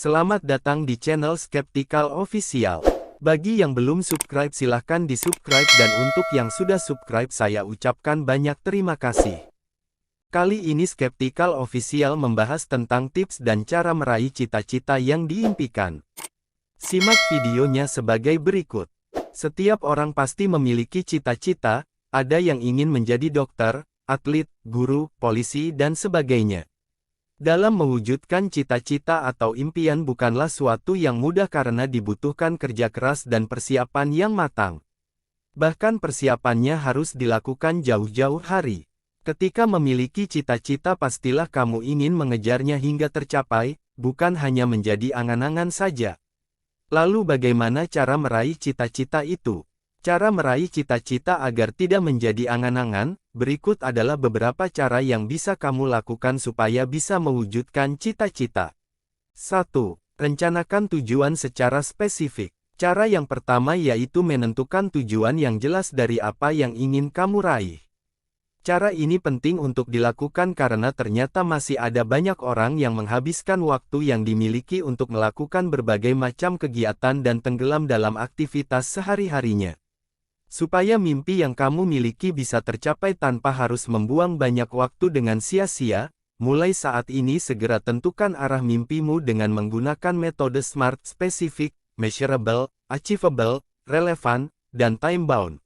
Selamat datang di channel Skeptical Official. Bagi yang belum subscribe silahkan di subscribe dan untuk yang sudah subscribe saya ucapkan banyak terima kasih. Kali ini Skeptical Official membahas tentang tips dan cara meraih cita-cita yang diimpikan. Simak videonya sebagai berikut. Setiap orang pasti memiliki cita-cita, ada yang ingin menjadi dokter, atlet, guru, polisi dan sebagainya. Dalam mewujudkan cita-cita atau impian bukanlah suatu yang mudah karena dibutuhkan kerja keras dan persiapan yang matang. Bahkan persiapannya harus dilakukan jauh-jauh hari. Ketika memiliki cita-cita pastilah kamu ingin mengejarnya hingga tercapai, bukan hanya menjadi angan-angan saja. Lalu bagaimana cara meraih cita-cita itu? Cara meraih cita-cita agar tidak menjadi angan-angan, berikut adalah beberapa cara yang bisa kamu lakukan supaya bisa mewujudkan cita-cita. 1. Rencanakan tujuan secara spesifik. Cara yang pertama yaitu menentukan tujuan yang jelas dari apa yang ingin kamu raih. Cara ini penting untuk dilakukan karena ternyata masih ada banyak orang yang menghabiskan waktu yang dimiliki untuk melakukan berbagai macam kegiatan dan tenggelam dalam aktivitas sehari-harinya. Supaya mimpi yang kamu miliki bisa tercapai tanpa harus membuang banyak waktu dengan sia-sia, mulai saat ini segera tentukan arah mimpimu dengan menggunakan metode SMART Specific, Measurable, Achievable, Relevant, dan Time-bound.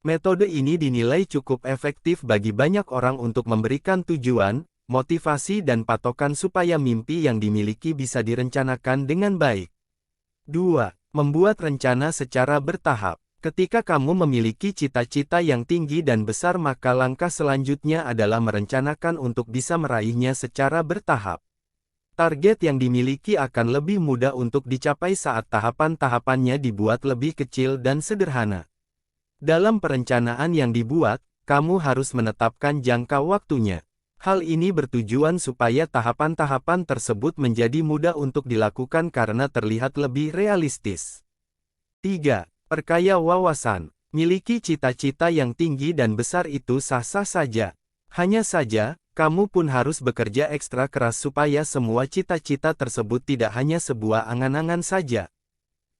Metode ini dinilai cukup efektif bagi banyak orang untuk memberikan tujuan, motivasi dan patokan supaya mimpi yang dimiliki bisa direncanakan dengan baik. 2. Membuat rencana secara bertahap. Ketika kamu memiliki cita-cita yang tinggi dan besar maka langkah selanjutnya adalah merencanakan untuk bisa meraihnya secara bertahap. Target yang dimiliki akan lebih mudah untuk dicapai saat tahapan-tahapannya dibuat lebih kecil dan sederhana. Dalam perencanaan yang dibuat, kamu harus menetapkan jangka waktunya. Hal ini bertujuan supaya tahapan-tahapan tersebut menjadi mudah untuk dilakukan karena terlihat lebih realistis. 3. Perkaya wawasan. Miliki cita-cita yang tinggi dan besar itu sah-sah saja. Hanya saja, kamu pun harus bekerja ekstra keras supaya semua cita-cita tersebut tidak hanya sebuah angan-angan saja.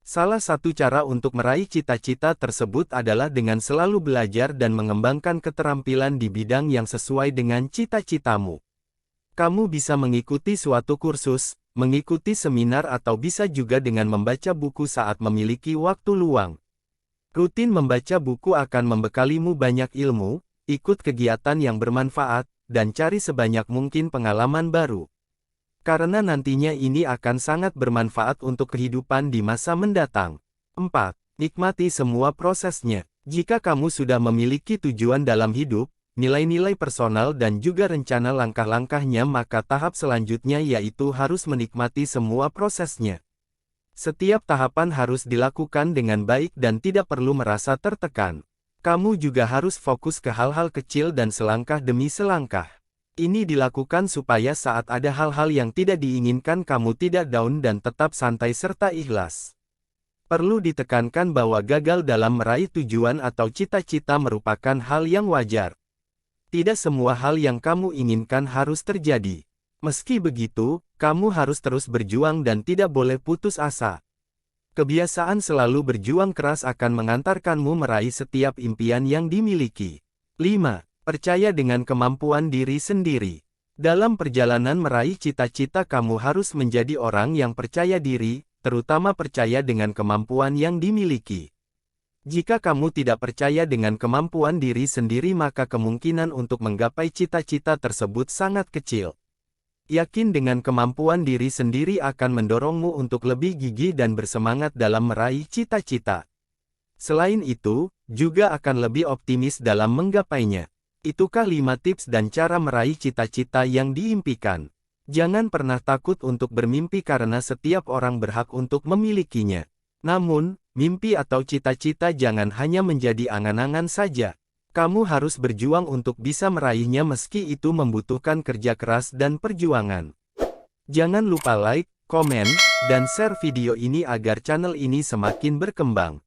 Salah satu cara untuk meraih cita-cita tersebut adalah dengan selalu belajar dan mengembangkan keterampilan di bidang yang sesuai dengan cita-citamu. Kamu bisa mengikuti suatu kursus, mengikuti seminar atau bisa juga dengan membaca buku saat memiliki waktu luang. Rutin membaca buku akan membekalimu banyak ilmu, ikut kegiatan yang bermanfaat, dan cari sebanyak mungkin pengalaman baru. Karena nantinya ini akan sangat bermanfaat untuk kehidupan di masa mendatang. 4. Nikmati semua prosesnya. Jika kamu sudah memiliki tujuan dalam hidup, nilai-nilai personal dan juga rencana langkah-langkahnya maka tahap selanjutnya yaitu harus menikmati semua prosesnya. Setiap tahapan harus dilakukan dengan baik dan tidak perlu merasa tertekan. Kamu juga harus fokus ke hal-hal kecil dan selangkah demi selangkah. Ini dilakukan supaya saat ada hal-hal yang tidak diinginkan kamu tidak down dan tetap santai serta ikhlas. Perlu ditekankan bahwa gagal dalam meraih tujuan atau cita-cita merupakan hal yang wajar. Tidak semua hal yang kamu inginkan harus terjadi. Meski begitu, kamu harus terus berjuang dan tidak boleh putus asa. Kebiasaan selalu berjuang keras akan mengantarkanmu meraih setiap impian yang dimiliki. 5. Percaya dengan kemampuan diri sendiri. Dalam perjalanan meraih cita-cita kamu harus menjadi orang yang percaya diri, terutama percaya dengan kemampuan yang dimiliki. Jika kamu tidak percaya dengan kemampuan diri sendiri maka kemungkinan untuk menggapai cita-cita tersebut sangat kecil. Yakin dengan kemampuan diri sendiri akan mendorongmu untuk lebih gigih dan bersemangat dalam meraih cita-cita. Selain itu, juga akan lebih optimis dalam menggapainya. Itukah 5 tips dan cara meraih cita-cita yang diimpikan? Jangan pernah takut untuk bermimpi karena setiap orang berhak untuk memilikinya. Namun, mimpi atau cita-cita jangan hanya menjadi angan-angan saja. Kamu harus berjuang untuk bisa meraihnya meski itu membutuhkan kerja keras dan perjuangan. Jangan lupa like, komen, dan share video ini agar channel ini semakin berkembang.